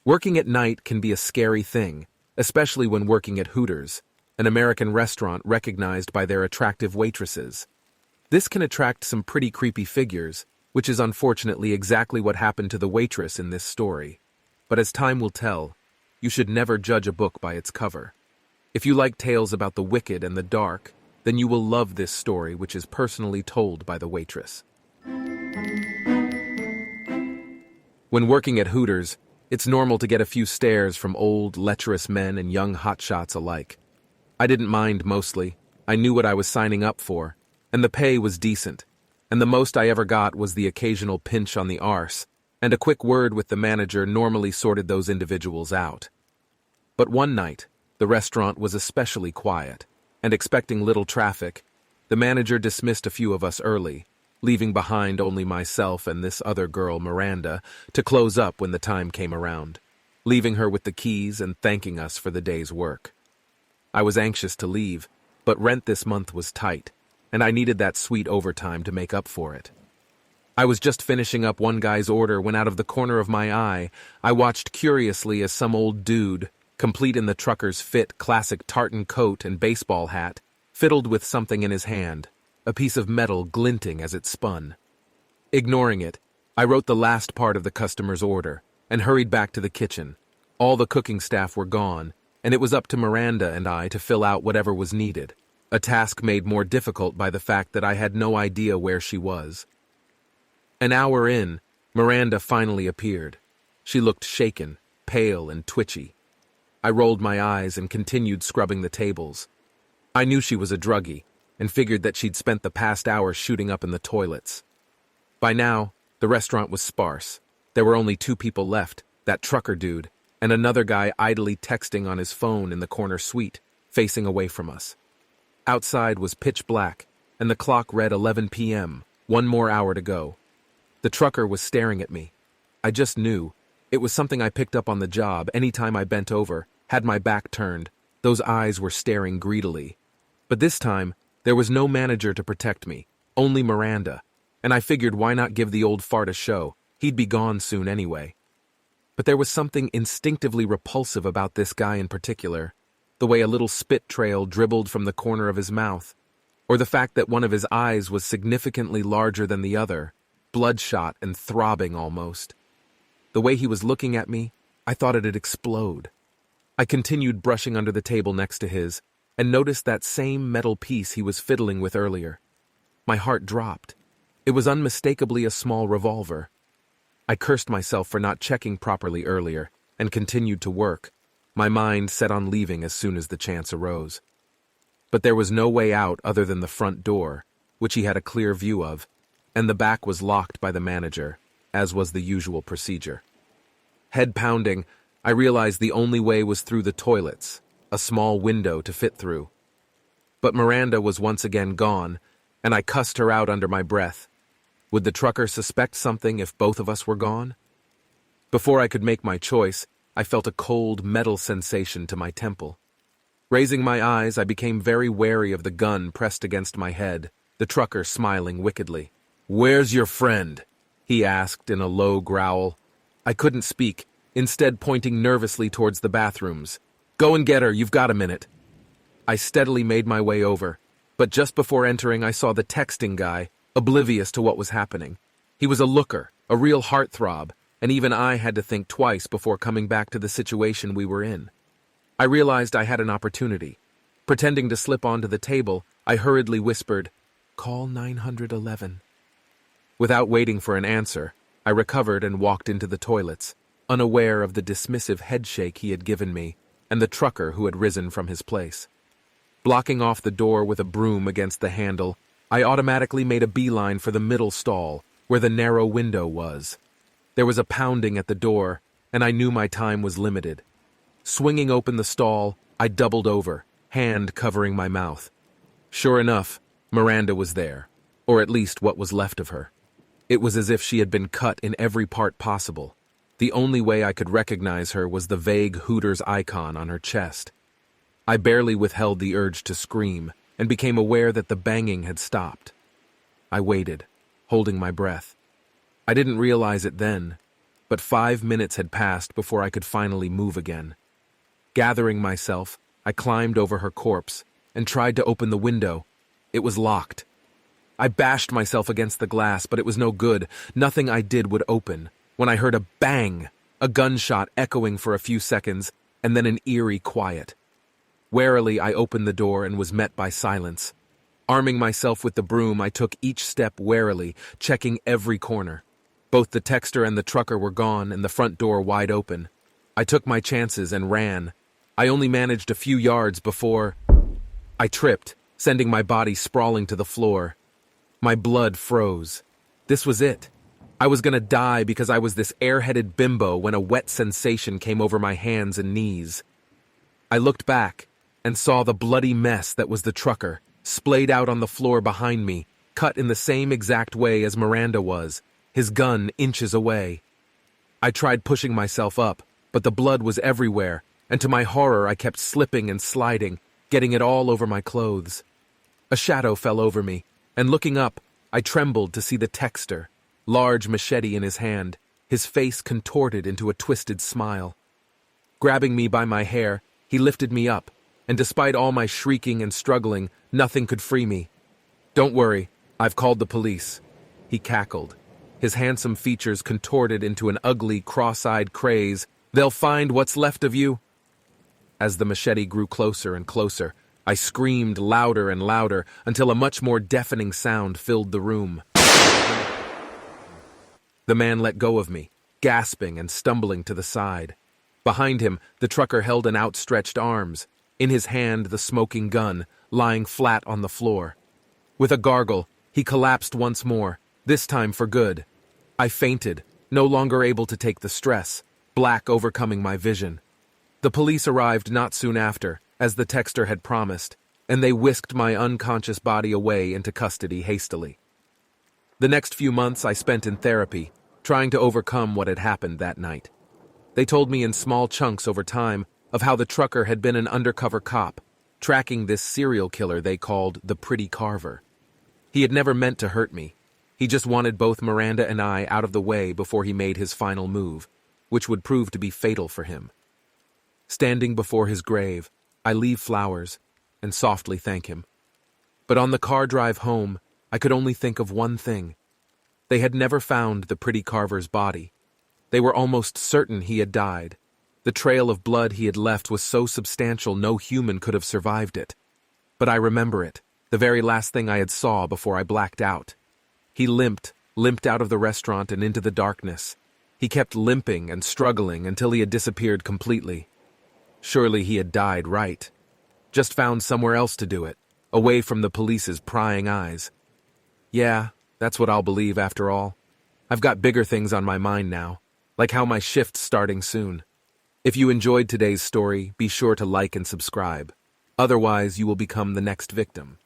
Working at night can be a scary thing, especially when working at Hooters, an American restaurant recognized by their attractive waitresses. This can attract some pretty creepy figures, which is unfortunately exactly what happened to the waitress in this story. But as time will tell, you should never judge a book by its cover. If you like tales about the wicked and the dark, then you will love this story, which is personally told by the waitress. When working at Hooters, it's normal to get a few stares from old, lecherous men and young hotshots alike. I didn't mind mostly. I knew what I was signing up for, and the pay was decent. And the most I ever got was the occasional pinch on the arse, and a quick word with the manager normally sorted those individuals out. But one night, the restaurant was especially quiet, and expecting little traffic, the manager dismissed a few of us early, leaving behind only myself and this other girl, Miranda, to close up when the time came around, leaving her with the keys and thanking us for the day's work. I was anxious to leave, but rent this month was tight, and I needed that sweet overtime to make up for it. I was just finishing up one guy's order when out of the corner of my eye, I watched curiously as some old dude, complete in the trucker's fit classic tartan coat and baseball hat, fiddled with something in his hand, a piece of metal glinting as it spun. Ignoring it, I wrote the last part of the customer's order and hurried back to the kitchen. All the cooking staff were gone, and it was up to Miranda and I to fill out whatever was needed, a task made more difficult by the fact that I had no idea where she was. An hour in, Miranda finally appeared. She looked shaken, pale, and twitchy. I rolled my eyes and continued scrubbing the tables. I knew she was a druggie, and figured that she'd spent the past hour shooting up in the toilets. By now, the restaurant was sparse. There were only 2 people left, that trucker dude, and another guy idly texting on his phone in the corner suite, facing away from us. Outside was pitch black, and the clock read 11 p.m., 1 more hour to go. The trucker was staring at me. I just knew. It was something I picked up on the job. Anytime I bent over, had my back turned, those eyes were staring greedily. But this time, there was no manager to protect me, only Miranda, and I figured why not give the old fart a show, he'd be gone soon anyway. But there was something instinctively repulsive about this guy in particular, the way a little spit trail dribbled from the corner of his mouth, or the fact that one of his eyes was significantly larger than the other, bloodshot and throbbing almost. The way he was looking at me, I thought it'd explode. I continued brushing under the table next to his, and noticed that same metal piece he was fiddling with earlier. My heart dropped. It was unmistakably a small revolver. I cursed myself for not checking properly earlier, and continued to work, my mind set on leaving as soon as the chance arose. But there was no way out other than the front door, which he had a clear view of, and the back was locked by the manager, as was the usual procedure. Head pounding, I realized the only way was through the toilets, a small window to fit through. But Miranda was once again gone, and I cussed her out under my breath. Would the trucker suspect something if both of us were gone? Before I could make my choice, I felt a cold metal sensation to my temple. Raising my eyes, I became very wary of the gun pressed against my head, the trucker smiling wickedly. "Where's your friend?" he asked in a low growl. I couldn't speak, instead pointing nervously towards the bathrooms. "Go and get her, you've got a minute." I steadily made my way over, but just before entering I saw the texting guy, oblivious to what was happening. He was a looker, a real heartthrob, and even I had to think twice before coming back to the situation we were in. I realized I had an opportunity. Pretending to slip onto the table, I hurriedly whispered, "Call 911. Without waiting for an answer, I recovered and walked into the toilets, unaware of the dismissive headshake he had given me, and the trucker who had risen from his place. Blocking off the door with a broom against the handle, I automatically made a beeline for the middle stall, where the narrow window was. There was a pounding at the door, and I knew my time was limited. Swinging open the stall, I doubled over, hand covering my mouth. Sure enough, Miranda was there, or at least what was left of her. It was as if she had been cut in every part possible. The only way I could recognize her was the vague Hooters icon on her chest. I barely withheld the urge to scream, and became aware that the banging had stopped. I waited, holding my breath. I didn't realize it then, but 5 minutes had passed before I could finally move again. Gathering myself, I climbed over her corpse and tried to open the window. It was locked. I bashed myself against the glass, but it was no good. Nothing I did would open, when I heard a bang, a gunshot echoing for a few seconds, and then an eerie quiet. Warily, I opened the door and was met by silence. Arming myself with the broom, I took each step warily, checking every corner. Both the texter and the trucker were gone and the front door wide open. I took my chances and ran. I only managed a few yards before I tripped, sending my body sprawling to the floor. My blood froze. This was it. I was gonna die because I was this airheaded bimbo when a wet sensation came over my hands and knees. I looked back and saw the bloody mess that was the trucker, splayed out on the floor behind me, cut in the same exact way as Miranda was, his gun inches away. I tried pushing myself up, but the blood was everywhere, and to my horror I kept slipping and sliding, getting it all over my clothes. A shadow fell over me, and looking up, I trembled to see the texter, large machete in his hand, his face contorted into a twisted smile. Grabbing me by my hair, he lifted me up, and despite all my shrieking and struggling, nothing could free me. "Don't worry, I've called the police," he cackled, his handsome features contorted into an ugly, cross-eyed craze. "They'll find what's left of you." As the machete grew closer and closer, I screamed louder and louder until a much more deafening sound filled the room. The man let go of me, gasping and stumbling to the side. Behind him, the trucker held an outstretched arms, in his hand the smoking gun, lying flat on the floor. With a gargle, he collapsed once more, this time for good. I fainted, no longer able to take the stress, black overcoming my vision. The police arrived not soon after, as the texter had promised, and they whisked my unconscious body away into custody hastily. The next few months I spent in therapy, trying to overcome what had happened that night. They told me in small chunks over time of how the trucker had been an undercover cop, tracking this serial killer they called the Pretty Carver. He had never meant to hurt me. He just wanted both Miranda and I out of the way before he made his final move, which would prove to be fatal for him. Standing before his grave, I leave flowers and softly thank him. But on the car drive home, I could only think of one thing. They had never found the Pretty Carver's body. They were almost certain he had died. The trail of blood he had left was so substantial no human could have survived it. But I remember it, the very last thing I had saw before I blacked out. He limped out of the restaurant and into the darkness. He kept limping and struggling until he had disappeared completely. Surely he had died right. Just found somewhere else to do it, away from the police's prying eyes. Yeah, that's what I'll believe after all. I've got bigger things on my mind now, like how my shift's starting soon. If you enjoyed today's story, be sure to like and subscribe. Otherwise, you will become the next victim.